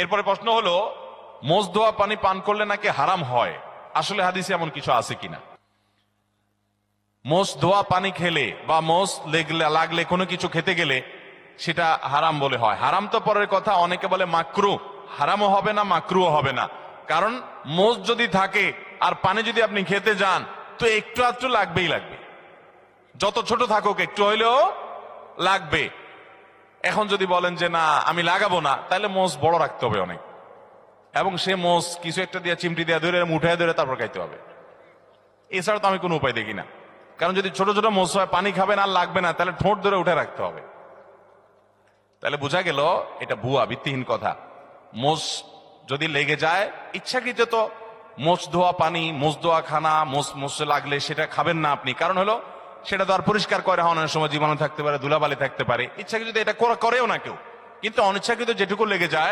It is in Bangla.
এরপরে প্রশ্ন হলো, মোজ ধোয়া পানি পান করলে নাকি হারাম হয়, আসলে হাদিসে এমন কিছু আছে কিনা? মোজ ধোয়া পানি খেলে বা মোজ লাগলে কোনো কিছু খেতে গেলে সেটা হারাম বলে হয়। হারাম তো পরের কথা, অনেকে বলে মাকরু, হারামও হবে না মাকরুও হবে না। কারণ মোজ যদি থাকে আর পানি যদি আপনি খেতে যান, তো একটু আধটু লাগবেই লাগবে, যত ছোট থাকুক একটু হইলেও লাগবে। এখন যদি বলেন যে না আমি লাগাবো না, তাহলে মোজ বড় রাখতে হবে অনেক, এবং সে মোজ কিছু একটা দিয়ে চিমটি দিয়ে ধরে উঠায় ধরে তারপর খাইতে হবে। এছাড়া তো আমি কোনো উপায় দেখি না। কারণ যদি ছোট ছোট মোজ হয়, পানি খাবেন আর লাগবে না, তাহলে ঠোঁট ধরে উঠে রাখতে হবে। তাহলে বোঝা গেল এটা ভুয়া, ভিত্তিহীন কথা। মোজ যদি লেগে যায় ইচ্ছাকৃত, তো মোজ ধোয়া পানি, মোজ ধোয়া খানা, মোজে লাগলে সেটা খাবেন না আপনি। কারণ হলো সেটা তো আর পরিষ্কার করে হওয়ার সময় জীবাণু থাকতে পারে, ধুলাবালি থাকতে পারে। ইচ্ছাকৃত এটা করেও না কেউ, কিন্তু অনিচ্ছাকৃত যেটুকু লেগে যায়